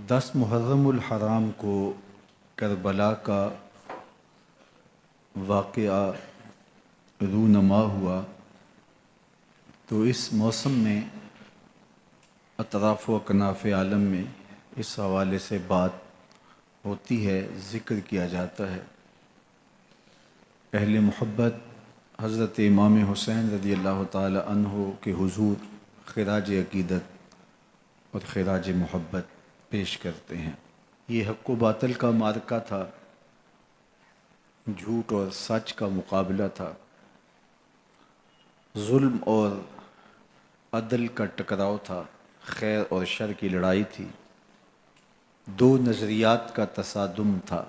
10 محرم الحرام کو کربلا کا واقعہ رونما ہوا تو اس موسم میں اطراف و اکناف عالم میں اس حوالے سے بات ہوتی ہے، ذکر کیا جاتا ہے۔ اہل محبت حضرت امام حسین رضی اللہ تعالی عنہ کے حضور خراج عقیدت اور خراج محبت پیش کرتے ہیں۔ یہ حق و باطل کا معرکہ تھا، جھوٹ اور سچ کا مقابلہ تھا، ظلم اور عدل کا ٹکراؤ تھا، خیر اور شر کی لڑائی تھی، دو نظریات کا تصادم تھا۔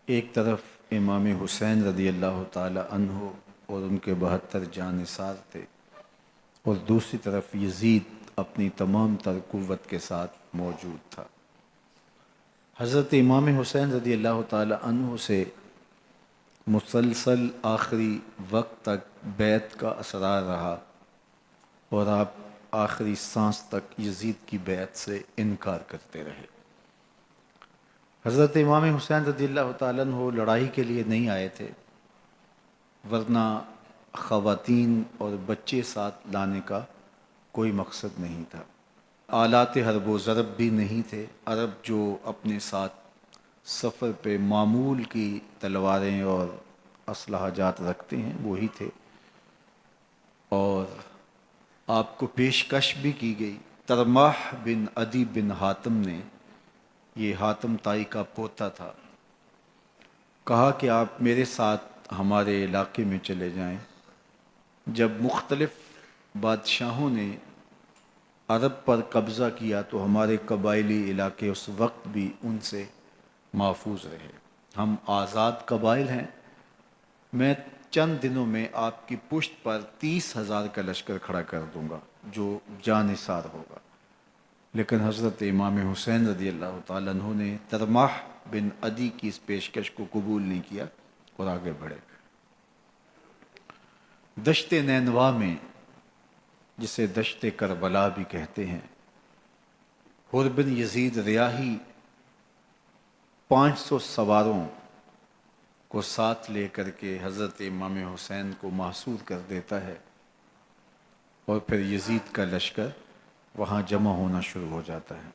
ایک طرف امام حسین رضی اللہ تعالی عنہ اور ان کے 72 جانثار تھے، اور دوسری طرف یزید اپنی تمام تر قوت کے ساتھ موجود تھا۔ حضرت امام حسین رضی اللہ تعالی عنہ سے مسلسل آخری وقت تک بیعت کا اسرار رہا، اور آپ آخری سانس تک یزید کی بیعت سے انکار کرتے رہے۔ حضرت امام حسین رضی اللہ تعالیٰ عنہ لڑائی کے لیے نہیں آئے تھے، ورنہ خواتین اور بچے ساتھ لانے کا کوئی مقصد نہیں تھا۔ آلات حرب و ضرب بھی نہیں تھے۔ عرب جو اپنے ساتھ سفر پہ معمول کی تلواریں اور اسلحہ جات رکھتے ہیں وہی تھے، اور آپ کو پیشکش بھی کی گئی۔ ترماح بن عدی بن حاتم نے، یہ حاتم تائی کا پوتا تھا، کہا کہ آپ میرے ساتھ ہمارے علاقے میں چلے جائیں۔ جب مختلف بادشاہوں نے عرب پر قبضہ کیا تو ہمارے قبائلی علاقے اس وقت بھی ان سے محفوظ رہے۔ ہم آزاد قبائل ہیں، میں چند دنوں میں آپ کی پشت پر 30,000 کا لشکر کھڑا کر دوں گا جو جانثار ہوگا۔ لیکن حضرت امام حسین رضی اللہ تعالیٰ عنہ نے ترماح بن عدی کی اس پیشکش کو قبول نہیں کیا اور آگے بڑھے۔ دشت نینوا میں، جسے دشت کربلا بھی کہتے ہیں، حر بن یزید ریاحی 500 سواروں کو ساتھ لے کر کے حضرت امام حسین کو محصور کر دیتا ہے، اور پھر یزید کا لشکر وہاں جمع ہونا شروع ہو جاتا ہے۔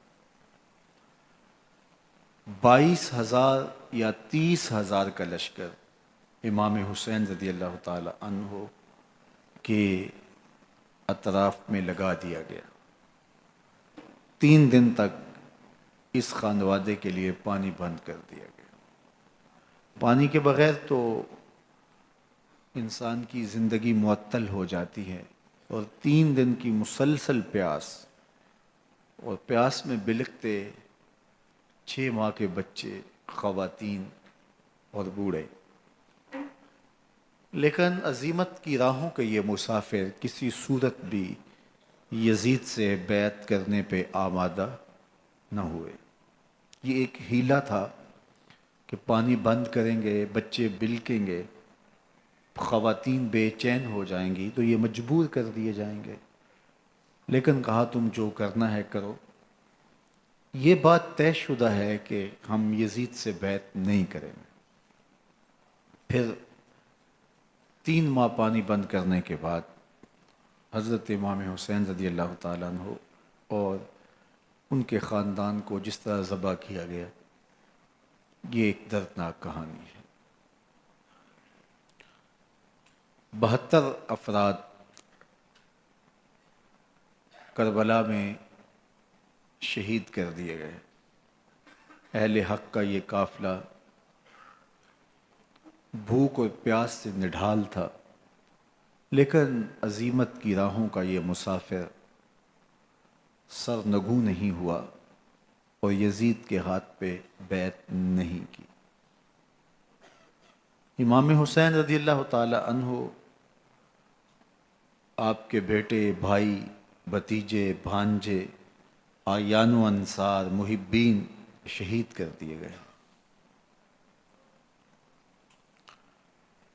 22,000 یا 30,000 کا لشکر امام حسین رضی اللہ تعالی عنہ کے اطراف میں لگا دیا گیا۔ 3 دن تک اس خانوادے کے لیے پانی بند کر دیا گیا۔ پانی کے بغیر تو انسان کی زندگی معطل ہو جاتی ہے، اور 3 دن کی مسلسل پیاس، اور پیاس میں بلکتے 6 ماہ کے بچے، خواتین اور بوڑھے۔ لیکن عزیمت کی راہوں کے یہ مسافر کسی صورت بھی یزید سے بیعت کرنے پہ آمادہ نہ ہوئے۔ یہ ایک حیلہ تھا کہ پانی بند کریں گے، بچے بلکیں گے، خواتین بے چین ہو جائیں گی تو یہ مجبور کر دیے جائیں گے۔ لیکن کہا تم جو کرنا ہے کرو۔ یہ بات طے شدہ ہے کہ ہم یزید سے بیعت نہیں کریں گے۔ پھر 3 ماہ پانی بند کرنے کے بعد حضرت امام حسین رضی اللہ تعالیٰ عنہ اور ان کے خاندان کو جس طرح ذبح کیا گیا، یہ ایک دردناک کہانی ہے۔ 72 افراد کربلا میں شہید کر دیے گئے۔ اہل حق کا یہ قافلہ بھوک اور پیاس سے نڈھال تھا، لیکن عزیمت کی راہوں کا یہ مسافر سرنگوں نہیں ہوا اور یزید کے ہاتھ پہ بیعت نہیں کی۔ امام حسین رضی اللہ تعالی عنہ آپ کے بیٹے، بھائی، بھتیجے، بھانجے، اعیان و انصار، محبین شہید کر دیے گئے۔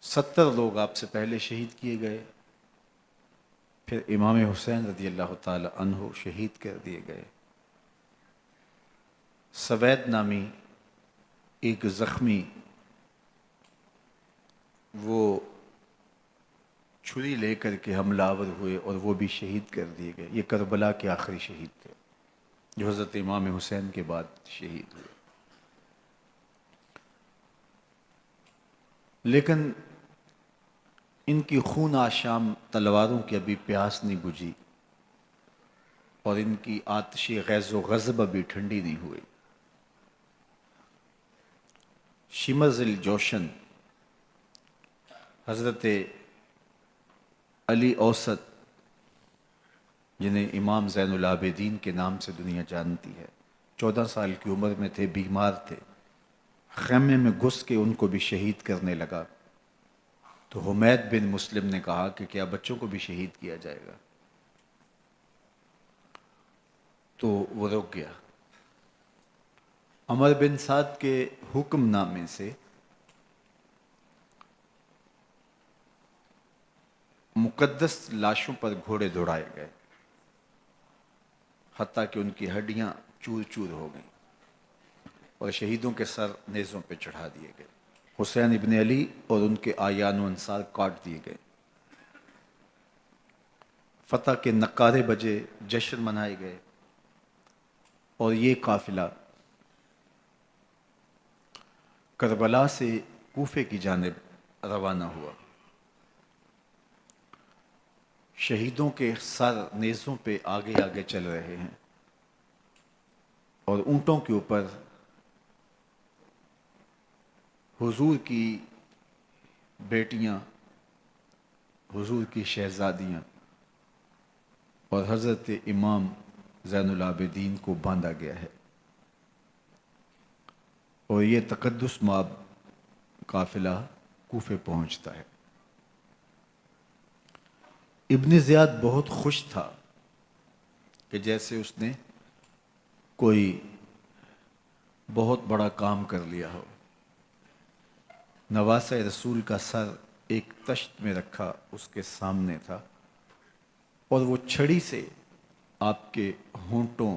70 لوگ آپ سے پہلے شہید کیے گئے، پھر امام حسین رضی اللہ تعالی عنہ شہید کر دیے گئے۔ سوید نامی ایک زخمی وہ چھری لے کر کے حملہ آور ہوئے اور وہ بھی شہید کر دیے گئے. یہ کربلا کے آخری شہید تھے جو حضرت امام حسین کے بعد شہید ہوئے. لیکن ان کی خون آشام تلواروں کی ابھی پیاس نہیں بجھی اور ان کی آتش غیظ و غضب ابھی ٹھنڈی نہیں ہوئی. شمز الجوشن حضرت علی اوسط جنہیں امام زین العابدین کے نام سے دنیا جانتی ہے، 14 سال کی عمر میں تھے، بیمار تھے، خیمے میں گھس کے ان کو بھی شہید کرنے لگا. تو حمید بن مسلم نے کہا کہ کیا بچوں کو بھی شہید کیا جائے گا؟ تو وہ رک گیا. عمر بن سعد کے حکم نامے سے مقدس لاشوں پر گھوڑے دوڑائے گئے، حتیٰ کہ ان کی ہڈیاں چور چور ہو گئیں اور شہیدوں کے سر نیزوں پہ چڑھا دیے گئے. حسین ابن علی اور ان کے آیان و انصار کاٹ دیے گئے. فتح کے نقارے بجے، جشن منائے گئے اور یہ قافلہ کربلا سے کوفے کی جانب روانہ ہوا. شہیدوں کے سر نیزوں پہ آگے آگے چل رہے ہیں اور اونٹوں کے اوپر حضور کی بیٹیاں، حضور کی شہزادیاں اور حضرت امام زین العابدین کو باندھا گیا ہے. اور یہ تقدس مآب قافلہ کوفے پہنچتا ہے. ابن زیاد بہت خوش تھا کہ جیسے اس نے کوئی بہت بڑا کام کر لیا ہو. نواسہ رسول کا سر ایک تشت میں رکھا اس کے سامنے تھا اور وہ چھڑی سے آپ کے ہونٹوں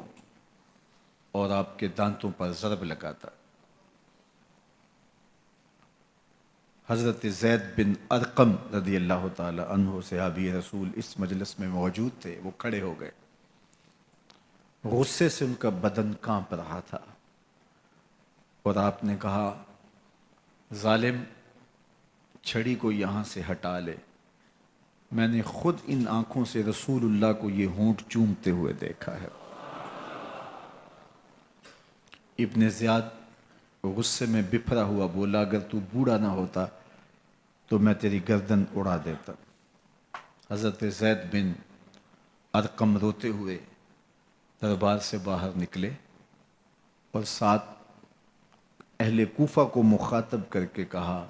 اور آپ کے دانتوں پر ضرب لگاتا. حضرت زید بن ارقم رضی اللہ تعالی عنہ صحابی رسول اس مجلس میں موجود تھے. وہ کھڑے ہو گئے، غصے سے ان کا بدن کانپ رہا تھا اور آپ نے کہا، ظالم، چھڑی کو یہاں سے ہٹا لے. میں نے خود ان آنکھوں سے رسول اللہ کو یہ ہونٹ چومتے ہوئے دیکھا ہے. ابن زیاد غصے میں بپھرا ہوا بولا، اگر تو بوڑھا نہ ہوتا تو میں تیری گردن اڑا دیتا. حضرت زید بن ارقم روتے ہوئے دربار سے باہر نکلے اور ساتھ اہل کوفہ کو مخاطب کر کے کہا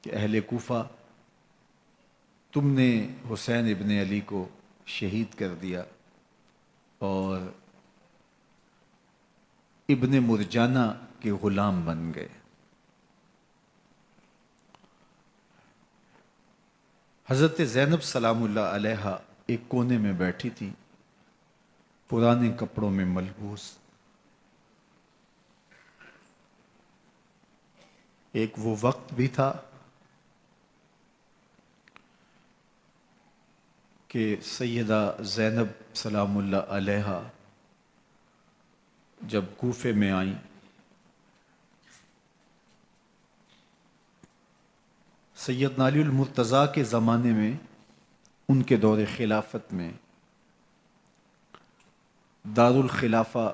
کہ اہل کوفہ، تم نے حسین ابن علی کو شہید کر دیا اور ابن مرجانہ کے غلام بن گئے. حضرت زینب سلام اللہ علیہا ایک کونے میں بیٹھی تھی، پرانے کپڑوں میں ملبوس. ایک وہ وقت بھی تھا کہ سیدہ زینب سلام اللہ علیہا جب کوفے میں آئیں سیدنا علی المرتضیٰ کے زمانے میں، ان کے دور خلافت میں دارالخلافہ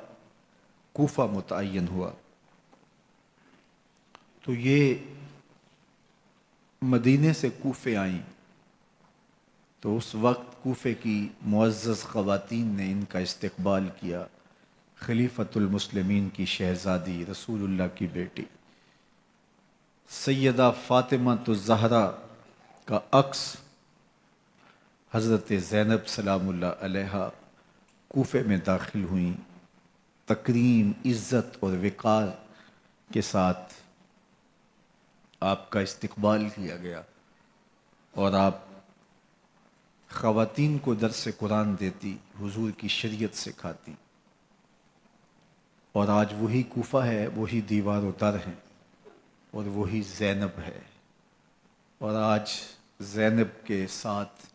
کوفہ متعین ہوا. تو یہ مدینے سے کوفے آئیں تو اس وقت کوفے کی معزز خواتین نے ان کا استقبال کیا. خلیفۃ المسلمین کی شہزادی، رسول اللہ کی بیٹی سیدہ فاطمہ الزہرا کا عکس حضرت زینب سلام اللہ علیہا کوفے میں داخل ہوئیں. تکریم، عزت اور وقار کے ساتھ آپ کا استقبال کیا گیا اور آپ خواتین کو درس قرآن دیتی، حضور کی شریعت سکھاتی. اور آج وہی کوفہ ہے، وہی دیوار و در ہیں، اور وہی زینب ہے، اور آج زینب کے ساتھ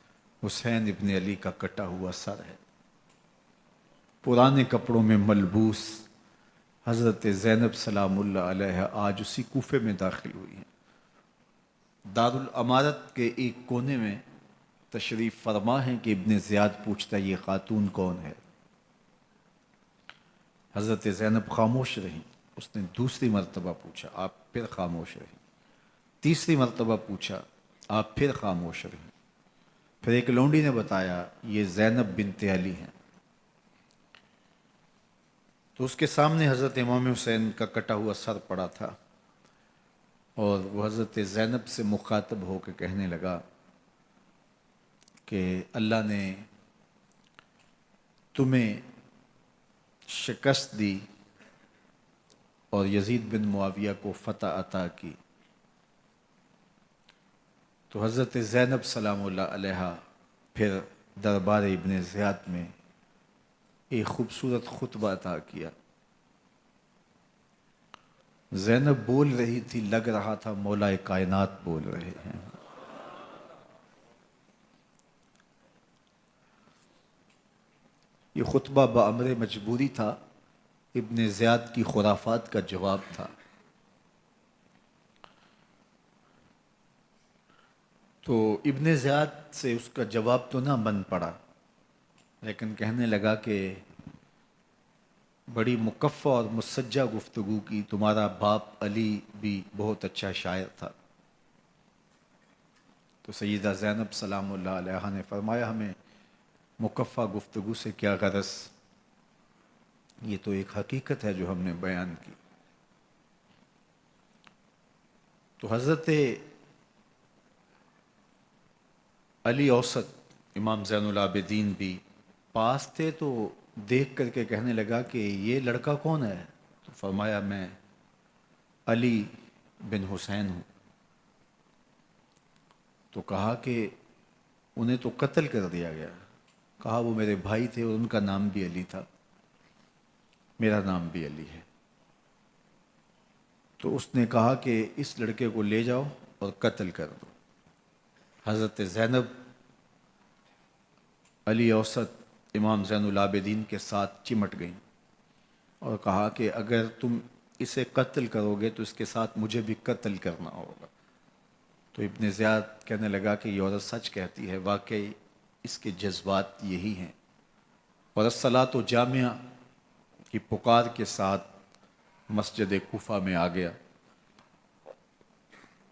حسین ابن علی کا کٹا ہوا سر ہے۔ پرانے کپڑوں میں ملبوس حضرت زینب سلام اللہ علیہ آج اسی کوفے میں داخل ہوئی ہیں۔ دارالامارت کے ایک کونے میں تشریف فرما ہے کہ ابن زیاد پوچھتا یہ خاتون کون ہے؟ حضرت زینب خاموش رہیں۔ اس نے دوسری مرتبہ پوچھا، آپ پھر خاموش رہیں۔ تیسری مرتبہ پوچھا، آپ پھر خاموش رہیں۔ پھر ایک لونڈی نے بتایا یہ زینب بنت علی ہیں۔ تو اس کے سامنے حضرت امام حسین کا کٹا ہوا سر پڑا تھا، اور وہ حضرت زینب سے مخاطب ہو کے کہنے لگا کہ اللہ نے تمہیں شکست دی اور یزید بن معاویہ کو فتح عطا کی۔ تو حضرت زینب سلام اللہ علیہ پھر دربار ابن زیاد میں ایک خوبصورت خطبہ عطا کیا۔ زینب بول رہی تھی، لگ رہا تھا مولا کائنات بول رہے ہیں۔ یہ خطبہ بامر مجبوری تھا، ابن زیاد کی خرافات کا جواب تھا۔ تو ابن زیاد سے اس کا جواب تو نہ بن پڑا، لیکن کہنے لگا کہ بڑی مکفہ اور مسجع گفتگو کی، تمہارا باپ علی بھی بہت اچھا شاعر تھا۔ تو سیدہ زینب سلام اللہ علیہ نے فرمایا ہمیں مکفہ گفتگو سے کیا غرض، یہ تو ایک حقیقت ہے جو ہم نے بیان کی۔ تو حضرت علی اوسط امام زین العابدین بھی پاس تھے، تو دیکھ کر کے کہنے لگا کہ یہ لڑکا کون ہے؟ تو فرمایا میں علی بن حسین ہوں۔ تو کہا کہ انہیں تو قتل کر دیا گیا۔ کہا وہ میرے بھائی تھے اور ان کا نام بھی علی تھا، میرا نام بھی علی ہے۔ تو اس نے کہا کہ اس لڑکے کو لے جاؤ اور قتل کر دو۔ حضرت زینب علی اوسط امام زین العابدین کے ساتھ چمٹ گئیں اور کہا کہ اگر تم اسے قتل کرو گے تو اس کے ساتھ مجھے بھی قتل کرنا ہوگا۔ تو ابن زیاد کہنے لگا کہ یہ عورت سچ کہتی ہے، واقعی اس کے جذبات یہی ہیں۔ اور الصلاۃ جامعہ کی پکار کے ساتھ مسجد کوفہ میں آ گیا۔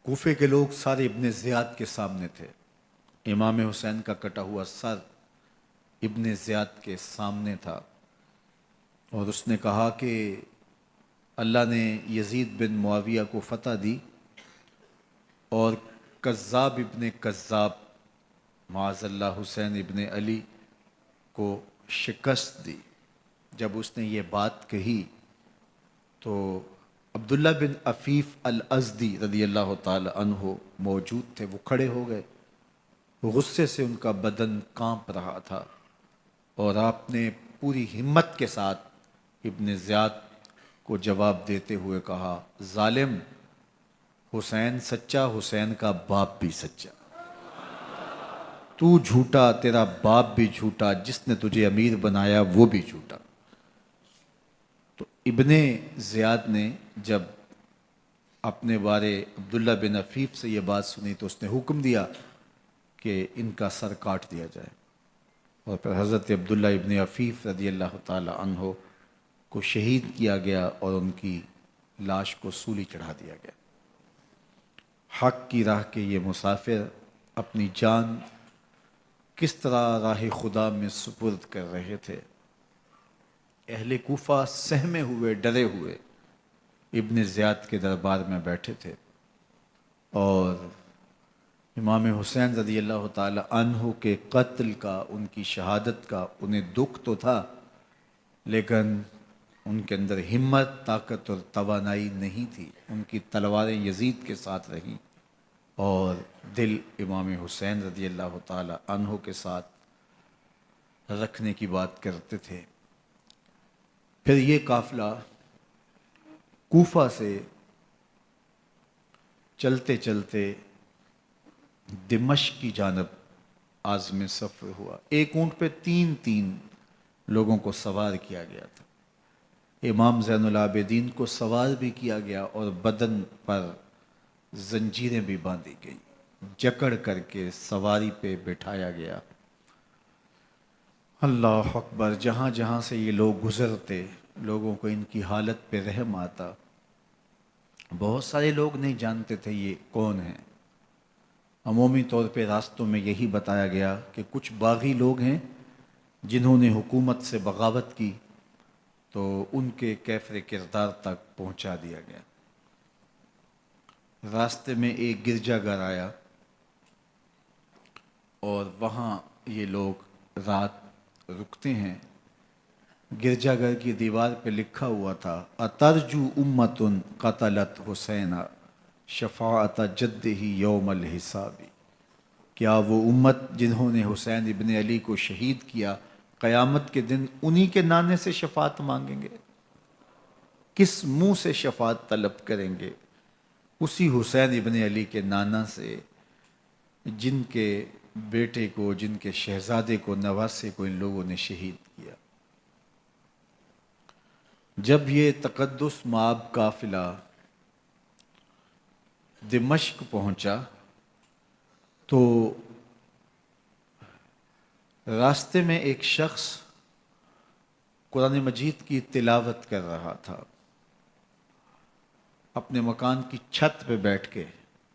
کوفے کے لوگ سارے ابن زیاد کے سامنے تھے۔ امام حسین کا کٹا ہوا سر ابن زیاد کے سامنے تھا، اور اس نے کہا کہ اللہ نے یزید بن معاویہ کو فتح دی اور کذاب ابن کذاب معاذ اللہ حسین ابن علی کو شکست دی۔ جب اس نے یہ بات کہی تو عبداللہ بن عفیف الازدی رضی اللہ تعالی عنہ موجود تھے، وہ کھڑے ہو گئے۔ غصے سے ان کا بدن کانپ رہا تھا، اور آپ نے پوری ہمت کے ساتھ ابن زیاد کو جواب دیتے ہوئے کہا، ظالم، حسین سچا، حسین کا باپ بھی سچا، تو جھوٹا، تیرا باپ بھی جھوٹا، جس نے تجھے امیر بنایا وہ بھی جھوٹا۔ تو ابن زیاد نے جب اپنے بارے عبداللہ بن عفیف سے یہ بات سنی تو اس نے حکم دیا کہ ان کا سر کاٹ دیا جائے، اور پھر حضرت عبداللہ ابن عفیف رضی اللہ تعالی عنہ کو شہید کیا گیا اور ان کی لاش کو سولی چڑھا دیا گیا۔ حق کی راہ کے یہ مسافر اپنی جان کس طرح راہ خدا میں سپرد کر رہے تھے۔ اہل کوفہ سہمے ہوئے، ڈرے ہوئے ابن زیاد کے دربار میں بیٹھے تھے، اور امام حسین رضی اللہ تعالی عنہ کے قتل کا، ان کی شہادت کا انہیں دکھ تو تھا، لیکن ان کے اندر ہمت، طاقت اور توانائی نہیں تھی۔ ان کی تلواریں یزید کے ساتھ رہیں اور دل امام حسین رضی اللہ تعالی عنہ کے ساتھ رکھنے کی بات کرتے تھے۔ پھر یہ قافلہ کوفہ سے چلتے چلتے دمشق کی جانب عازم سفر ہوا. ایک اونٹ پہ تین لوگوں کو سوار کیا گیا تھا. امام زین العابدین کو سوار بھی کیا گیا اور بدن پر زنجیریں بھی باندھی گئیں، جکڑ کر کے سواری پہ بٹھایا گیا. اللہ اکبر. جہاں جہاں سے یہ لوگ گزرتے لوگوں کو ان کی حالت پہ رحم آتا. بہت سارے لوگ نہیں جانتے تھے یہ کون ہیں. عمومی طور پہ راستوں میں یہی بتایا گیا کہ کچھ باغی لوگ ہیں جنہوں نے حکومت سے بغاوت کی، تو ان کے کیفر کردار تک پہنچا دیا گیا. راستے میں ایک گرجا گھر آیا اور وہاں یہ لوگ رات رکتے ہیں. گرجا گھر کی دیوار پہ لکھا ہوا تھا اترجو امت قتلت حسین شفاعت جدہ یوم الحساب. کیا وہ امت جنہوں نے حسین ابن علی کو شہید کیا قیامت کے دن انہی کے نانے سے شفاعت مانگیں گے؟ کس منہ سے شفاعت طلب کریں گے؟ اسی حسین ابن علی کے نانا سے جن کے بیٹے کو، جن کے شہزادے کو، نواسے کو ان لوگوں نے شہید کیا. جب یہ تقدس مآب قافلہ دمشق پہنچا تو راستے میں ایک شخص قرآن مجید کی تلاوت کر رہا تھا. اپنے مکان کی چھت پہ بیٹھ کے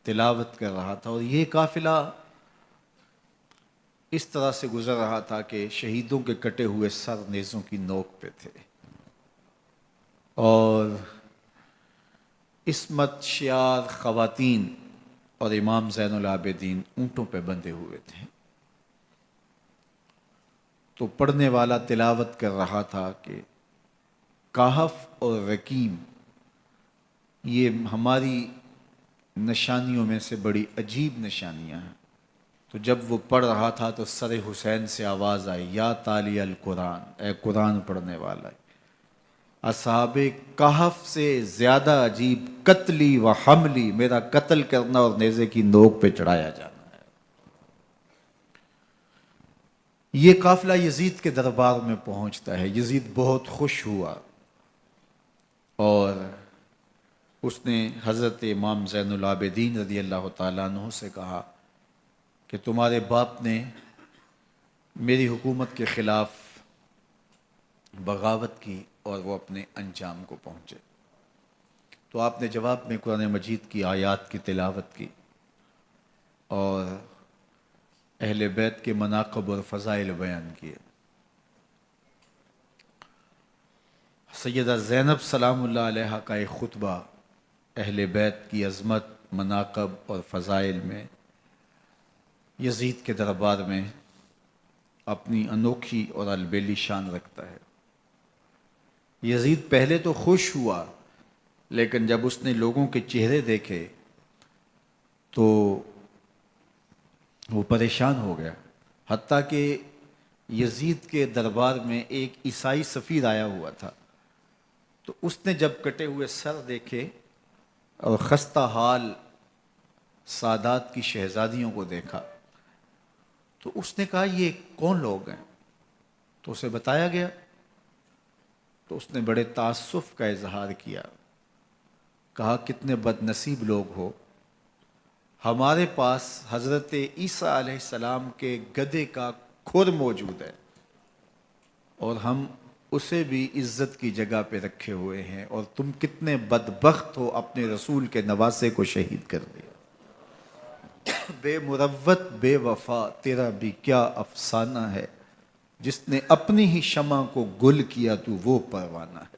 تلاوت کر رہا تھا، اور یہ قافلہ اس طرح سے گزر رہا تھا کہ شہیدوں کے کٹے ہوئے سر نیزوں کی نوک پہ تھے، اور عصمت شیار خواتین اور امام زین العابدین اونٹوں پہ بندھے ہوئے تھے. تو پڑھنے والا تلاوت کر رہا تھا کہ کہف اور رقیم یہ ہماری نشانیوں میں سے بڑی عجیب نشانیاں ہیں. تو جب وہ پڑھ رہا تھا تو سر حسین سے آواز آئی یا تالی القرآن، اے قرآن پڑھنے والا. اصحاب کہف سے زیادہ عجیب قتلی و حملی، میرا قتل کرنا اور نیزے کی نوک پہ چڑھایا جانا ہے. یہ قافلہ یزید کے دربار میں پہنچتا ہے. یزید بہت خوش ہوا اور اس نے حضرت امام زین العابدین رضی اللہ تعالیٰ عنہ سے کہا کہ تمہارے باپ نے میری حکومت کے خلاف بغاوت کی اور وہ اپنے انجام کو پہنچے. تو آپ نے جواب میں قرآن مجید کی آیات کی تلاوت کی اور اہل بیت کے مناقب اور فضائل بیان کیے. سیدہ زینب سلام اللہ علیہ کا ایک خطبہ اہل بیت کی عظمت، مناقب اور فضائل میں یزید کے دربار میں اپنی انوکھی اور البیلی شان رکھتا ہے. یزید پہلے تو خوش ہوا، لیکن جب اس نے لوگوں کے چہرے دیکھے تو وہ پریشان ہو گیا. حتیٰ کہ یزید کے دربار میں ایک عیسائی سفیر آیا ہوا تھا، تو اس نے جب کٹے ہوئے سر دیکھے اور خستہ حال سادات کی شہزادیوں کو دیکھا تو اس نے کہا یہ کون لوگ ہیں؟ تو اسے بتایا گیا. تو اس نے بڑے تاسف کا اظہار کیا، کہا کتنے بد نصیب لوگ ہو، ہمارے پاس حضرت عیسیٰ علیہ السلام کے گدھے کا کھر موجود ہے اور ہم اسے بھی عزت کی جگہ پہ رکھے ہوئے ہیں، اور تم کتنے بدبخت ہو، اپنے رسول کے نواسے کو شہید کر دیا. بے مروت بے وفا تیرا بھی کیا افسانہ ہے، جس نے اپنی ہی شمع کو گل کیا تو وہ پروانہ ہے.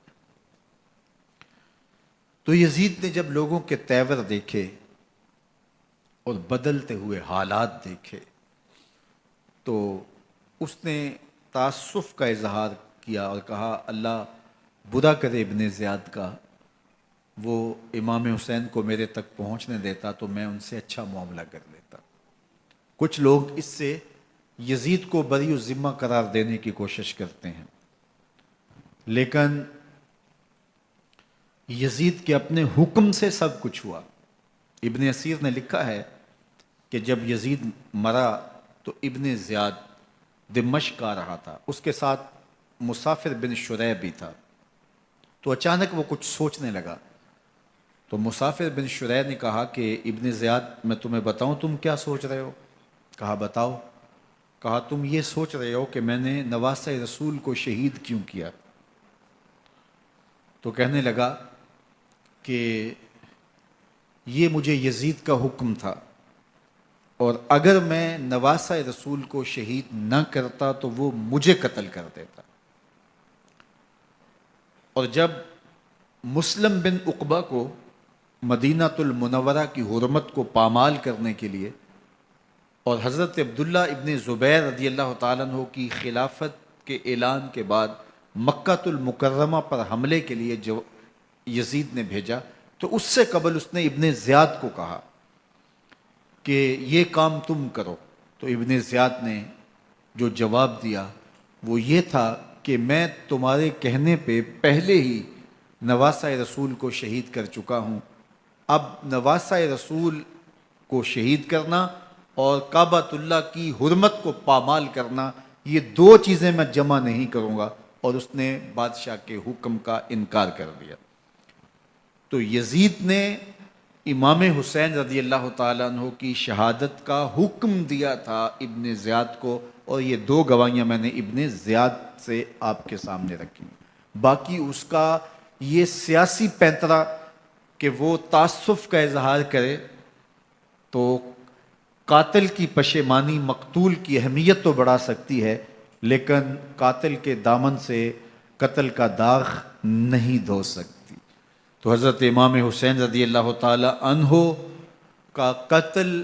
تو یزید نے جب لوگوں کے تیور دیکھے اور بدلتے ہوئے حالات دیکھے تو اس نے تاسف کا اظہار کیا اور کہا اللہ برا کرے ابن زیاد کا، وہ امام حسین کو میرے تک پہنچنے دیتا تو میں ان سے اچھا معاملہ کر لیتا. کچھ لوگ اس سے یزید کو بری الذمہ قرار دینے کی کوشش کرتے ہیں، لیکن یزید کے اپنے حکم سے سب کچھ ہوا۔ ابن اسیر نے لکھا ہے کہ جب یزید مرا تو ابن زیاد دمشق آ رہا تھا، اس کے ساتھ مسافر بن شریح بھی تھا، تو اچانک وہ کچھ سوچنے لگا۔ تو مسافر بن شریح نے کہا کہ ابن زیاد میں تمہیں بتاؤں تم کیا سوچ رہے ہو؟ کہا بتاؤ۔ کہا تم یہ سوچ رہے ہو کہ میں نے نواسہ رسول کو شہید کیوں کیا؟ تو کہنے لگا کہ یہ مجھے یزید کا حکم تھا، اور اگر میں نواسہ رسول کو شہید نہ کرتا تو وہ مجھے قتل کر دیتا۔ اور جب مسلم بن عقبہ کو مدینہ المنورہ کی حرمت کو پامال کرنے کے لیے اور حضرت عبداللہ ابن زبیر رضی اللہ تعالیٰ عنہ کی خلافت کے اعلان کے بعد مکہ المکرمہ پر حملے کے لیے جو یزید نے بھیجا، تو اس سے قبل اس نے ابن زیاد کو کہا کہ یہ کام تم کرو۔ تو ابن زیاد نے جو جواب دیا وہ یہ تھا کہ میں تمہارے کہنے پہ پہلے ہی نواسہ رسول کو شہید کر چکا ہوں، اب نواسہ رسول کو شہید کرنا اور کعبۃ اللہ کی حرمت کو پامال کرنا، یہ دو چیزیں میں جمع نہیں کروں گا، اور اس نے بادشاہ کے حکم کا انکار کر دیا۔ تو یزید نے امام حسین رضی اللہ تعالیٰ عنہ کی شہادت کا حکم دیا تھا ابن زیاد کو، اور یہ دو گواہیاں میں نے ابن زیاد سے آپ کے سامنے رکھی۔ باقی اس کا یہ سیاسی پینترا کہ وہ تعصب کا اظہار کرے، تو قاتل کی پشیمانی مقتول کی اہمیت تو بڑھا سکتی ہے، لیکن قاتل کے دامن سے قتل کا داغ نہیں دھو سکتی۔ تو حضرت امام حسین رضی اللہ تعالی عنہ کا قتل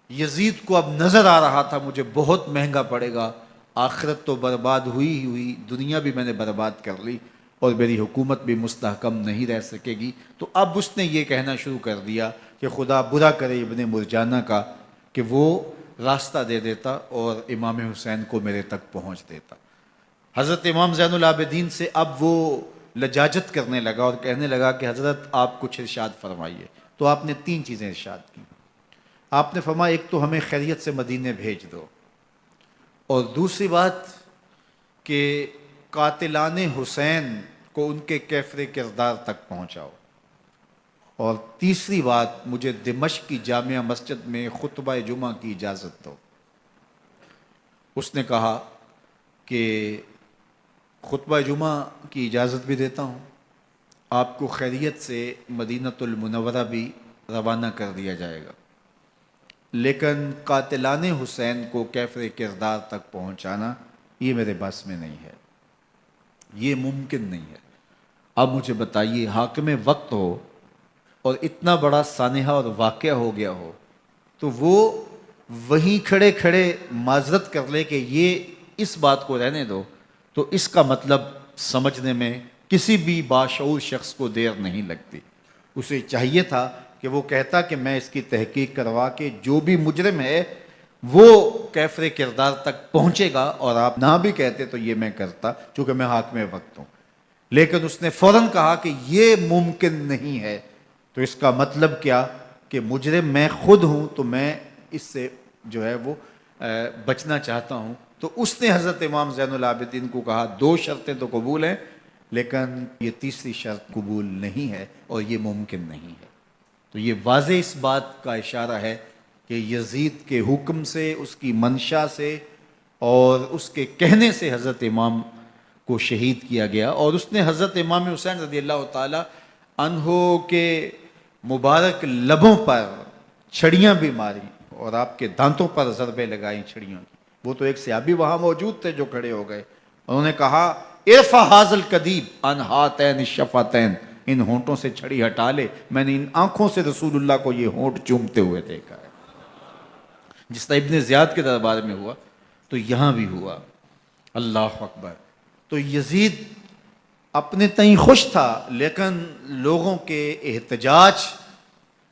یزید کو اب نظر آ رہا تھا مجھے بہت مہنگا پڑے گا، آخرت تو برباد ہوئی ہی ہوئی، دنیا بھی میں نے برباد کر لی، اور میری حکومت بھی مستحکم نہیں رہ سکے گی۔ تو اب اس نے یہ کہنا شروع کر دیا کہ خدا برا کرے ابن مرجانہ کا کہ وہ راستہ دے دیتا اور امام حسین کو میرے تک پہنچ دیتا۔ حضرت امام زین العابدین سے اب وہ لجاجت کرنے لگا اور کہنے لگا کہ حضرت آپ کچھ ارشاد فرمائیے۔ تو آپ نے تین چیزیں ارشاد کی۔ آپ نے فرمایا ایک تو ہمیں خیریت سے مدینے بھیج دو، اور دوسری بات کہ قاتلان حسین کو ان کے کیفر کردار تک پہنچاؤ، اور تیسری بات مجھے دمشق کی جامعہ مسجد میں خطبہ جمعہ کی اجازت دو۔ اس نے کہا کہ خطبہ جمعہ کی اجازت بھی دیتا ہوں، آپ کو خیریت سے مدینہ المنورہ بھی روانہ کر دیا جائے گا، لیکن قاتلان حسین کو کیفر کردار تک پہنچانا یہ میرے بس میں نہیں ہے، یہ ممکن نہیں ہے۔ اب مجھے بتائیے، حاکم وقت ہو اور اتنا بڑا سانحہ اور واقعہ ہو گیا ہو، تو وہ وہیں کھڑے کھڑے معذرت کر لے کہ یہ اس بات کو رہنے دو، تو اس کا مطلب سمجھنے میں کسی بھی باشعور شخص کو دیر نہیں لگتی۔ اسے چاہیے تھا کہ وہ کہتا کہ میں اس کی تحقیق کروا کے جو بھی مجرم ہے وہ کیفر کردار تک پہنچے گا، اور آپ نہ بھی کہتے تو یہ میں کرتا چونکہ میں حاکم وقت ہوں۔ لیکن اس نے فوراً کہا کہ یہ ممکن نہیں ہے، تو اس کا مطلب کیا کہ مجرم میں خود ہوں، تو میں اس سے جو ہے وہ بچنا چاہتا ہوں۔ تو اس نے حضرت امام زین العابدین کو کہا دو شرطیں تو قبول ہیں، لیکن یہ تیسری شرط قبول نہیں ہے اور یہ ممکن نہیں ہے۔ تو یہ واضح اس بات کا اشارہ ہے کہ یزید کے حکم سے، اس کی منشا سے اور اس کے کہنے سے حضرت امام کو شہید کیا گیا، اور اس نے حضرت امام حسین رضی اللہ تعالی عنہ کے مبارک لبوں پر چھڑیاں بھی ماری اور آپ کے دانتوں پر ضربیں لگائیں چھڑیوں کی۔ وہ تو ایک صحابی وہاں موجود تھے جو کھڑے ہو گئے، انہوں نے کہا ارفع ھذا القدیب عن ھاتین الشفتین، ان ہونٹوں سے چھڑی ہٹا لے، میں نے ان آنکھوں سے رسول اللہ کو یہ ہونٹ چومتے ہوئے دیکھا ہے۔ جس طرح ابن زیاد کے دربار میں ہوا تو یہاں بھی ہوا۔ اللہ اکبر۔ تو یزید اپنے تئیں خوش تھا، لیکن لوگوں کے احتجاج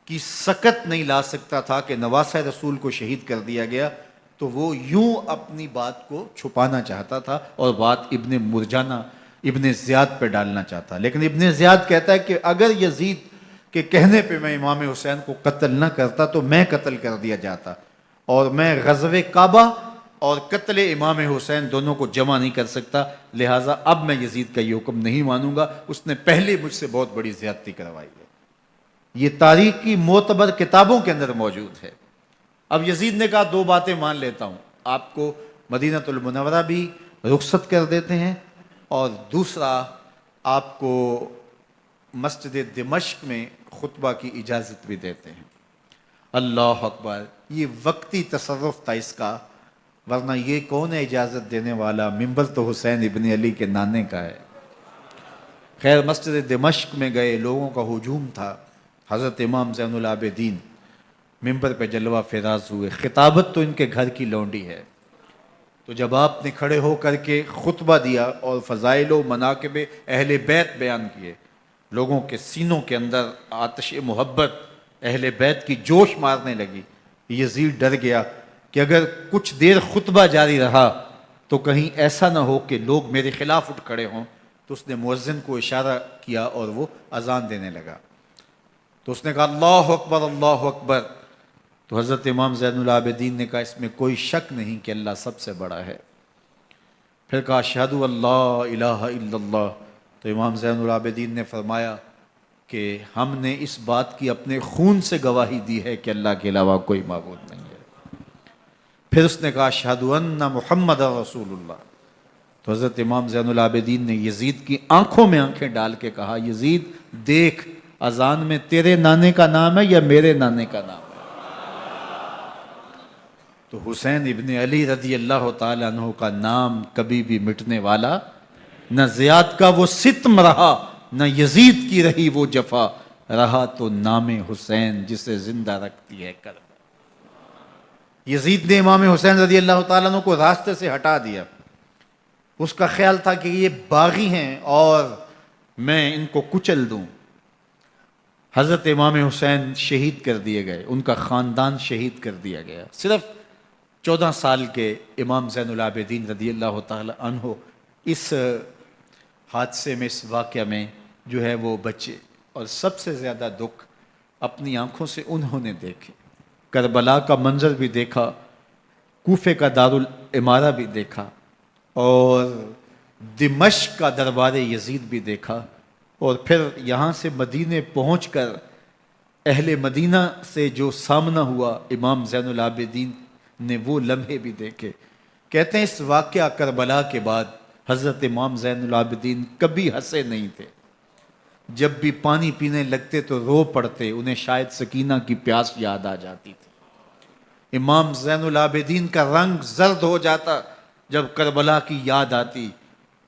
کی سکت نہیں لا سکتا تھا کہ نواسہ رسول کو شہید کر دیا گیا، تو وہ یوں اپنی بات کو چھپانا چاہتا تھا، اور بات ابن مرجانہ ابن زیاد پہ ڈالنا چاہتا، لیکن ابن زیاد کہتا ہے کہ اگر یزید کے کہنے پہ میں امام حسین کو قتل نہ کرتا تو میں قتل کر دیا جاتا، اور میں غزوہ کعبہ اور قتل امام حسین دونوں کو جمع نہیں کر سکتا، لہٰذا اب میں یزید کا یہ حکم نہیں مانوں گا، اس نے پہلے مجھ سے بہت بڑی زیادتی کروائی ہے۔ یہ تاریخ کی معتبر کتابوں کے اندر موجود ہے۔ اب یزید نے کہا دو باتیں مان لیتا ہوں، آپ کو مدینہ المنورہ بھی رخصت کر دیتے ہیں، اور دوسرا آپ کو مسجد دمشق میں خطبہ کی اجازت بھی دیتے ہیں۔ اللہ اکبر، یہ وقتی تصرف تھا اس کا، ورنہ یہ کون ہے اجازت دینے والا؟ ممبر تو حسین ابن علی کے نانے کا ہے۔ خیر، مسجد دمشق میں گئے، لوگوں کا ہجوم تھا، حضرت امام زین العابدین ممبر پہ جلوہ فراز ہوئے، خطابت تو ان کے گھر کی لونڈی ہے، تو جب آپ نے کھڑے ہو کر کے خطبہ دیا اور فضائل و مناقب اہل بیت بیان کیے، لوگوں کے سینوں کے اندر آتش محبت اہل بیت کی جوش مارنے لگی۔ یزید ڈر گیا کہ اگر کچھ دیر خطبہ جاری رہا تو کہیں ایسا نہ ہو کہ لوگ میرے خلاف اٹھ کھڑے ہوں، تو اس نے مؤذن کو اشارہ کیا اور وہ اذان دینے لگا، تو اس نے کہا اللہ اکبر اللہ اکبر، تو حضرت امام زین العابدین نے کہا اس میں کوئی شک نہیں کہ اللہ سب سے بڑا ہے۔ پھر کہا اشہد ان لا الہ الا اللہ، تو امام زین العابدین نے فرمایا کہ ہم نے اس بات کی اپنے خون سے گواہی دی ہے کہ اللہ کے علاوہ کوئی معبود نہیں ہے۔ پھر اس نے کہا اشہد ان محمد رسول اللہ، تو حضرت امام زین العابدین نے یزید کی آنکھوں میں آنکھیں ڈال کے کہا یزید دیکھ، اذان میں تیرے نانے کا نام ہے یا میرے نانے کا نام ہے؟ تو حسین ابن علی رضی اللہ تعالیٰ عنہ کا نام کبھی بھی مٹنے والا نہ زیاد کا وہ ستم رہا، نہ یزید کی رہی وہ جفا، رہا تو نام حسین جسے زندہ رکھتی ہے کربلا۔ یزید نے امام حسین رضی اللہ تعالیٰ عنہ کو راستے سے ہٹا دیا، اس کا خیال تھا کہ یہ باغی ہیں اور میں ان کو کچل دوں۔ حضرت امام حسین شہید کر دیے گئے، ان کا خاندان شہید کر دیا گیا۔ صرف 14 سال کے امام زین العابدین رضی اللہ تعالی عنہ اس حادثے میں، اس واقعہ میں جو ہے وہ بچے، اور سب سے زیادہ دکھ اپنی آنکھوں سے انہوں نے دیکھے، کربلا کا منظر بھی دیکھا، کوفے کا دارالعمارہ بھی دیکھا، اور دمشق کا دربار یزید بھی دیکھا، اور پھر یہاں سے مدینے پہنچ کر اہل مدینہ سے جو سامنا ہوا امام زین العابدین نے وہ لمحے بھی دیکھے۔ کہتے ہیں اس واقعہ کربلا کے بعد حضرت امام زین العابدین کبھی ہنسے نہیں تھے، جب بھی پانی پینے لگتے تو رو پڑتے، انہیں شاید سکینہ کی پیاس یاد آ جاتی تھی۔ امام زین العابدین کا رنگ زرد ہو جاتا جب کربلا کی یاد آتی،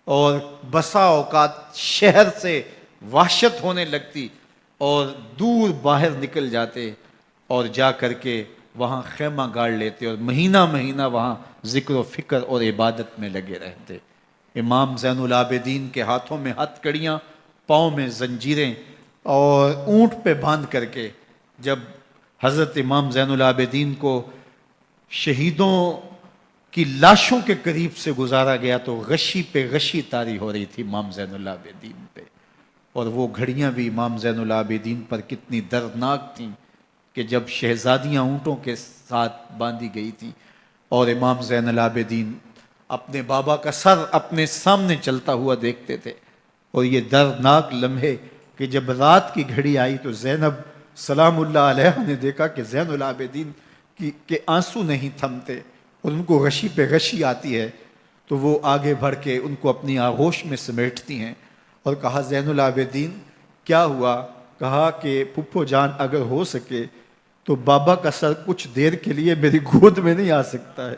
اور بسا اوقات شہر سے وحشت ہونے لگتی اور دور باہر نکل جاتے اور جا کر کے وہاں خیمہ گاڑ لیتے اور مہینہ مہینہ وہاں ذکر و فکر اور عبادت میں لگے رہتے۔ امام زین العابدین کے ہاتھوں میں ہتھ کڑیاں، پاؤں میں زنجیریں، اور اونٹ پہ باندھ کر کے جب حضرت امام زین العابدین کو شہیدوں کی لاشوں کے قریب سے گزارا گیا تو غشی پہ غشی طاری ہو رہی تھی امام زین العابدین پہ، اور وہ گھڑیاں بھی امام زین العابدین پر کتنی دردناک تھیں کہ جب شہزادیاں اونٹوں کے ساتھ باندھی گئی تھی اور امام زین العابدین اپنے بابا کا سر اپنے سامنے چلتا ہوا دیکھتے تھے، اور یہ دردناک لمحے کہ جب رات کی گھڑی آئی تو زینب سلام اللہ علیہ نے دیکھا کہ زین العابدین کے آنسو نہیں تھمتے اور ان کو غشی پہ غشی آتی ہے، تو وہ آگے بڑھ کے ان کو اپنی آغوش میں سمیٹتی ہیں اور کہا زین العابدین کیا ہوا؟ کہا کہ پھپھو جان اگر ہو سکے تو بابا کا سر کچھ دیر کے لیے میری گود میں نہیں آ سکتا ہے۔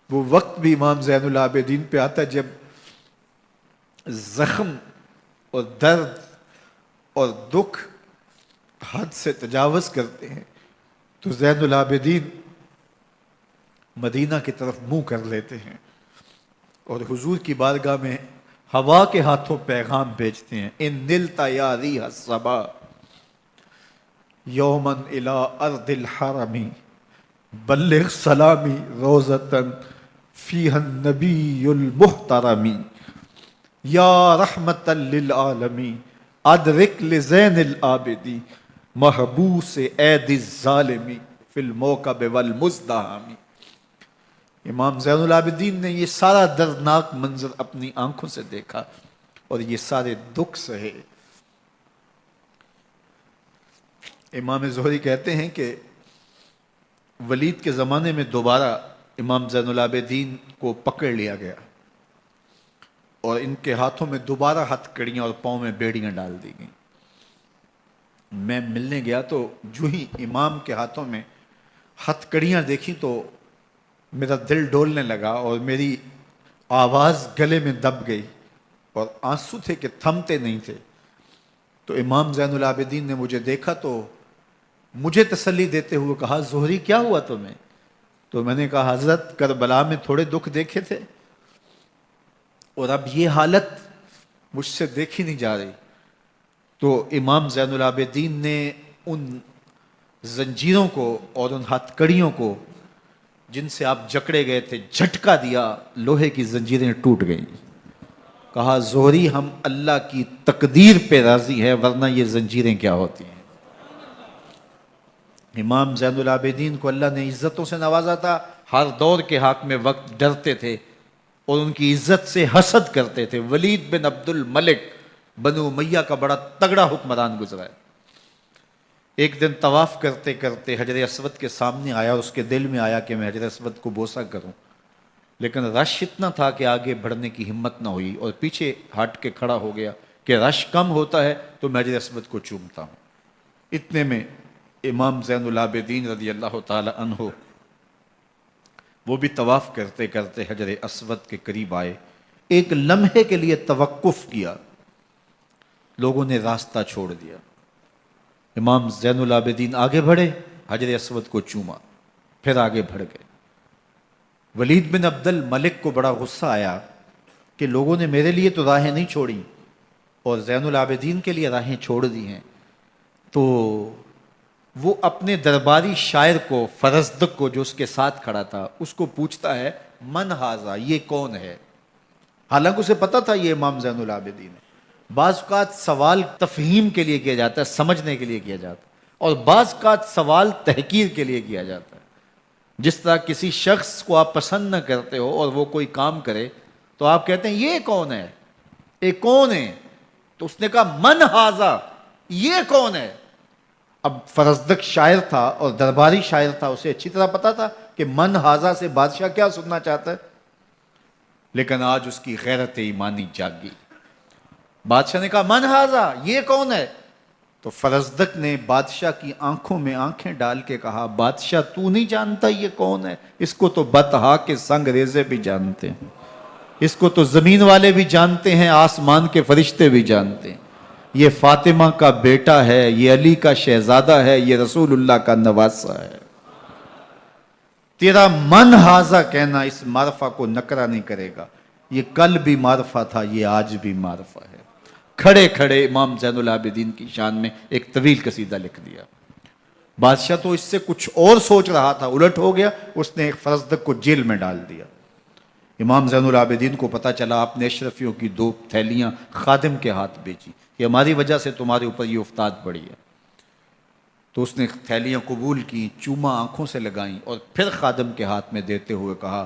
وہ وقت بھی امام زین العابدین پہ آتا ہے جب زخم اور درد اور دکھ حد سے تجاوز کرتے ہیں تو زین العابدین مدینہ کی طرف منہ کر لیتے ہیں اور حضور کی بارگاہ میں ہوا کے ہاتھوں پیغام بھیجتے ہیں، ان نلتا یا ریح الصبا یومن الی ارض الحرمی بلغ سلامی روزتن فیہ النبی المحترم یا رحمت للعالمین ادرک لزین العابدی محبوس عید الظالمی فی الموکب والمزدحم۔ امام زین العابدین نے یہ سارا دردناک منظر اپنی آنکھوں سے دیکھا اور یہ سارے دکھ سہے۔ امام زہری کہتے ہیں کہ ولید کے زمانے میں دوبارہ امام زین العابدین کو پکڑ لیا گیا اور ان کے ہاتھوں میں دوبارہ ہتھ کڑیاں اور پاؤں میں بیڑیاں ڈال دی گئیں۔ میں ملنے گیا تو جو ہی امام کے ہاتھوں میں ہتھ کڑیاں دیکھی تو میرا دل ڈولنے لگا اور میری آواز گلے میں دب گئی اور آنسو تھے کہ تھمتے نہیں تھے۔ تو امام زین العابدین نے مجھے دیکھا تو مجھے تسلی دیتے ہوئے کہا زہری کیا ہوا تمہیں؟ تو میں نے کہا حضرت کربلا میں تھوڑے دکھ دیکھے تھے اور اب یہ حالت مجھ سے دیکھی نہیں جا رہی۔ تو امام زین العابدین نے ان زنجیروں کو اور ان ہتھ کڑیوں کو جن سے آپ جکڑے گئے تھے جھٹکا دیا، لوہے کی زنجیریں ٹوٹ گئیں۔ کہا زہری ہم اللہ کی تقدیر پہ راضی ہیں ورنہ یہ زنجیریں کیا ہوتی ہیں۔ امام زین العابدین کو اللہ نے عزتوں سے نوازا تھا، ہر دور کے حاکم وقت ڈرتے تھے اور ان کی عزت سے حسد کرتے تھے۔ ولید بن عبد الملک بنو امیہ کا بڑا تگڑا حکمران گزرا ہے۔ ایک دن طواف کرتے کرتے حجر اسود کے سامنے آیا اور اس کے دل میں آیا کہ میں حجر اسود کو بوسہ کروں، لیکن رش اتنا تھا کہ آگے بڑھنے کی ہمت نہ ہوئی اور پیچھے ہٹ کے کھڑا ہو گیا کہ رش کم ہوتا ہے تو میں حجر اسود کو چومتا ہوں۔ اتنے میں امام زین العابدین رضی اللہ تعالی عنہ وہ بھی طواف کرتے کرتے حجر اسود کے قریب آئے، ایک لمحے کے لیے توقف کیا، لوگوں نے راستہ چھوڑ دیا۔ امام زین العابدین آگے بڑھے، حجر اسود کو چوما، پھر آگے بڑھ گئے۔ ولید بن عبد الملک کو بڑا غصہ آیا کہ لوگوں نے میرے لیے تو راہیں نہیں چھوڑی اور زین العابدین کے لیے راہیں چھوڑ دی ہیں۔ تو وہ اپنے درباری شاعر کو، فرزدق کو جو اس کے ساتھ کھڑا تھا، اس کو پوچھتا ہے من ھذا، یہ کون ہے؟ حالانکہ اسے پتا تھا یہ امام زین العابدین ہے۔ بعض اوقات سوال تفہیم کے لیے کیا جاتا ہے، سمجھنے کے لیے کیا جاتا ہے، اور بعض اوقات سوال تحقیر کے لیے کیا جاتا ہے۔ جس طرح کسی شخص کو آپ پسند نہ کرتے ہو اور وہ کوئی کام کرے تو آپ کہتے ہیں یہ کون ہے، یہ کون ہے؟ تو اس نے کہا من ھذا، یہ کون ہے؟ اب فرزدق شاعر تھا اور درباری شاعر تھا، اسے اچھی طرح پتا تھا کہ من ھذا سے بادشاہ کیا سننا چاہتا ہے، لیکن آج اس کی غیرت ایمانی جاگی۔ بادشاہ نے کہا من ھذا، یہ کون ہے؟ تو فرزدق نے بادشاہ کی آنکھوں میں آنکھیں ڈال کے کہا بادشاہ تو نہیں جانتا یہ کون ہے؟ اس کو تو بطحا کے سنگ ریزے بھی جانتے ہیں، اس کو تو زمین والے بھی جانتے ہیں، آسمان کے فرشتے بھی جانتے ہیں۔ یہ فاطمہ کا بیٹا ہے، یہ علی کا شہزادہ ہے، یہ رسول اللہ کا نواسہ ہے۔ تیرا من ھذا کہنا اس معرفہ کو نکرا نہیں کرے گا، یہ کل بھی معرفہ تھا، یہ آج بھی معرفہ ہے۔ کھڑے کھڑے امام زین العابدین کی شان میں ایک طویل قصیدہ لکھ دیا۔ بادشاہ تو اس سے کچھ اور سوچ رہا تھا، الٹ ہو گیا، اس نے ایک فرزدق کو جیل میں ڈال دیا۔ امام زین العابدین کو پتا چلا، آپ نے اشرفیوں کی 2 تھیلیاں خادم کے ہاتھ بیچی کہ ہماری وجہ سے تمہارے اوپر یہ افتاد پڑی ہے۔ تو اس نے تھیلیاں قبول کی، چوما آنکھوں سے لگائیں اور پھر خادم کے ہاتھ میں دیتے ہوئے کہا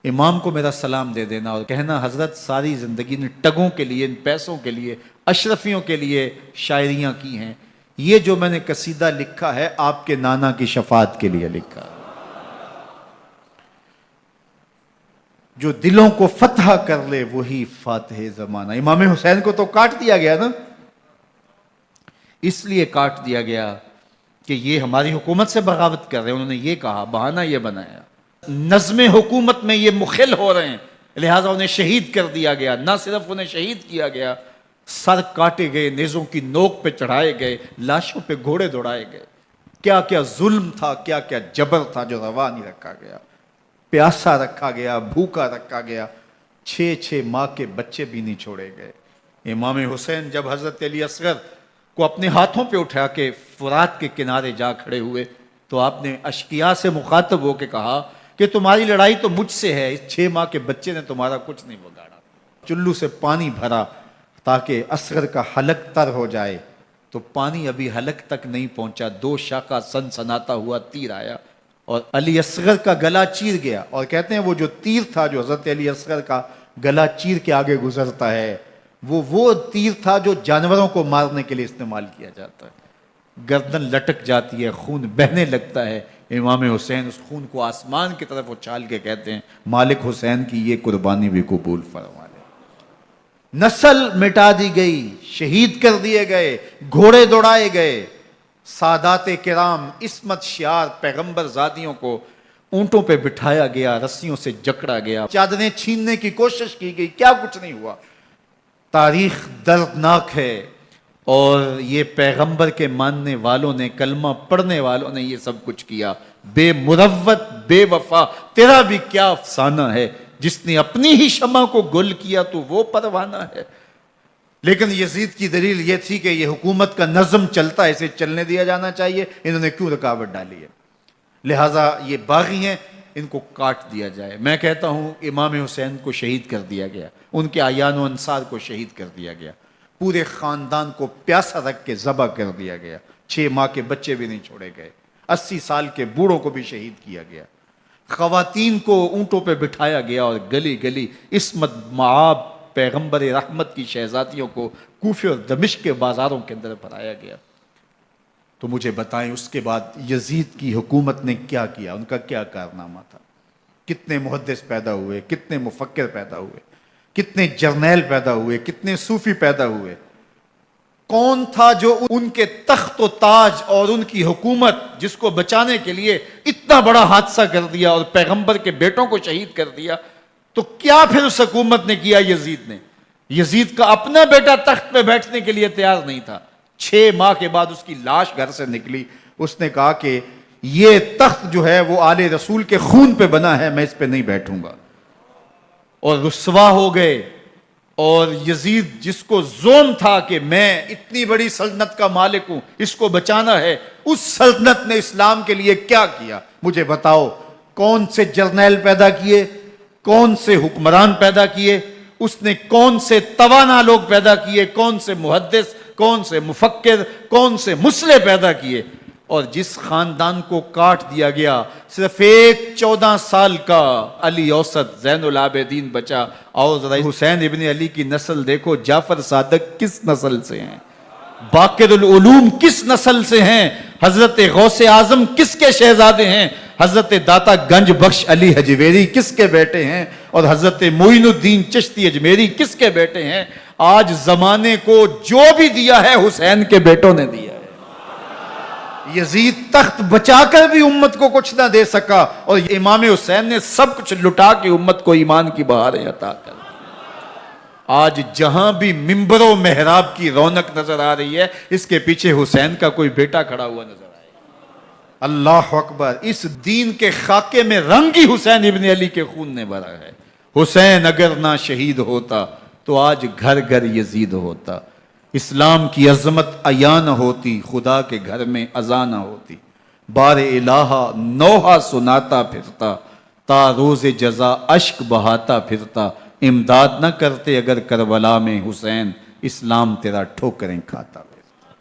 امام کو میرا سلام دے دینا اور کہنا حضرت ساری زندگی نے ٹگوں کے لیے، ان پیسوں کے لیے، اشرفیوں کے لیے شاعریاں کی ہیں، یہ جو میں نے قصیدہ لکھا ہے آپ کے نانا کی شفاعت کے لیے لکھا ہے، جو دلوں کو فتح کر لے وہی فاتح زمانہ۔ امام حسین کو تو کاٹ دیا گیا نا، اس لیے کاٹ دیا گیا کہ یہ ہماری حکومت سے بغاوت کر رہے ہیں، انہوں نے یہ کہا، بہانہ یہ بنایا، نظم حکومت میں یہ مخل ہو رہے ہیں، لہٰذا انہیں شہید کر دیا گیا۔ نہ صرف انہیں شہید کیا گیا، سر کاٹے گئے، نیزوں کی نوک پہ چڑھائے گئے، لاشوں پہ گھوڑے دوڑائے گئے۔ کیا کیا ظلم تھا، کیا کیا جبر تھا جو روا نہیں رکھا گیا، پیاسا رکھا گیا، بھوکا رکھا گیا، 6 ماہ کے بچے بھی نہیں چھوڑے گئے۔ امام حسین جب حضرت علی اصغر کو اپنے ہاتھوں پہ اٹھا کے فرات کے کنارے جا کھڑے ہوئے تو آپ نے اشقیاء سے مخاطب ہو کے کہا کہ تمہاری لڑائی تو مجھ سے ہے، اس 6 ماہ کے بچے نے تمہارا کچھ نہیں بگاڑا۔ چلو سے پانی بھرا تاکہ اصغر کا حلق تر ہو جائے، تو پانی ابھی حلق تک نہیں پہنچا، 2 شاخہ سن سناتا ہوا تیر آیا اور علی اصغر کا گلا چیر گیا۔ اور کہتے ہیں وہ جو تیر تھا جو حضرت علی اصغر کا گلا چیر کے آگے گزرتا ہے، وہ تیر تھا جو جانوروں کو مارنے کے لیے استعمال کیا جاتا ہے۔ گردن لٹک جاتی ہے، خون بہنے لگتا ہے، امام حسین اس خون کو آسمان کی طرف اچھال کے کہتے ہیں مالک حسین کی یہ قربانی بھی قبول فرما لے۔ نسل مٹا دی گئی، شہید کر دیے گئے، گھوڑے دوڑائے گئے، سادات کرام عصمت شعار پیغمبر زادیوں کو اونٹوں پہ بٹھایا گیا، رسیوں سے جکڑا گیا، چادریں چھیننے کی کوشش کی گئی، کیا کچھ نہیں ہوا۔ تاریخ دردناک ہے، اور یہ پیغمبر کے ماننے والوں نے، کلمہ پڑھنے والوں نے یہ سب کچھ کیا۔ بے مروت، بے وفا، تیرا بھی کیا افسانہ ہے، جس نے اپنی ہی شمع کو گل کیا تو وہ پروانہ ہے۔ لیکن یزید کی دلیل یہ تھی کہ یہ حکومت کا نظم چلتا ہے، اسے چلنے دیا جانا چاہیے، انہوں نے کیوں رکاوٹ ڈالی ہے، لہٰذا یہ باغی ہیں، ان کو کاٹ دیا جائے۔ میں کہتا ہوں امام حسین کو شہید کر دیا گیا، ان کے اعیان و انصار کو شہید کر دیا گیا، پورے خاندان کو پیاسا رکھ کے ذبح کر دیا گیا، 6 ماہ کے بچے بھی نہیں چھوڑے گئے، 80 سال کے بوڑھوں کو بھی شہید کیا گیا، خواتین کو اونٹوں پہ بٹھایا گیا، اور گلی گلی عصمت معاب پیغمبر رحمت کی شہزادیوں کو کوفے اور دمشق کے بازاروں کے اندر بھرایا گیا۔ تو مجھے بتائیں اس کے بعد یزید کی حکومت نے کیا کیا، ان کا کیا کارنامہ تھا؟ کتنے محدث پیدا ہوئے، کتنے مفکر پیدا ہوئے، کتنے جرنیل پیدا ہوئے، کتنے صوفی پیدا ہوئے؟ کون تھا جو ان کے تخت و تاج اور ان کی حکومت جس کو بچانے کے لیے اتنا بڑا حادثہ کر دیا اور پیغمبر کے بیٹوں کو شہید کر دیا؟ تو کیا پھر اس حکومت نے کیا یزید نے؟ یزید کا اپنا بیٹا تخت پہ بیٹھنے کے لیے تیار نہیں تھا۔ 6 ماہ کے بعد اس کی لاش گھر سے نکلی، اس نے کہا کہ یہ تخت جو ہے وہ آل رسول کے خون پہ بنا ہے، میں اس پہ نہیں بیٹھوں گا، اور رسوا ہو گئے۔ اور یزید جس کو زوم تھا کہ میں اتنی بڑی سلطنت کا مالک ہوں، اس کو بچانا ہے، اس سلطنت نے اسلام کے لیے کیا کیا؟ مجھے بتاؤ، کون سے جرنیل پیدا کیے، کون سے حکمران پیدا کیے، اس نے کون سے توانا لوگ پیدا کیے، کون سے محدث، کون سے مفکر، کون سے مسلح پیدا کیے؟ اور جس خاندان کو کاٹ دیا گیا، صرف ایک 14 سال کا علی اوسط زین العابدین بچا۔ اور ذرا حسین ابن علی کی نسل دیکھو، جعفر صادق کس نسل سے ہیں، باقر العلوم کس نسل سے ہیں، حضرت غوث اعظم کس کے شہزادے ہیں، حضرت داتا گنج بخش علی حجویری کس کے بیٹے ہیں، اور حضرت معین الدین چشتی اجمیری کس کے بیٹے ہیں؟ آج زمانے کو جو بھی دیا ہے حسین کے بیٹوں نے دیا ہے۔ یزید تخت بچا کر بھی امت کو کچھ نہ دے سکا، اور امام حسین نے سب کچھ لٹا کے امت کو ایمان کی بہاریں عطا کر دی۔ آج جہاں بھی منبر و محراب کی رونق نظر آ رہی ہے، اس کے پیچھے حسین کا کوئی بیٹا کھڑا ہوا نظر آئے گا۔ اللہ اکبر! اس دین کے خاکے میں رنگ ہی حسین ابن علی کے خون نے بھرا ہے۔ حسین اگر نہ شہید ہوتا تو آج گھر گھر یزید ہوتا، اسلام کی عظمت عیاں نہ ہوتی، خدا کے گھر میں اذان نہ ہوتی، بار الہ نوحہ سناتا پھرتا، تا روز جزا اشک بہاتا پھرتا، امداد نہ کرتے اگر کربلا میں حسین، اسلام تیرا ٹھوکریں کھاتا۔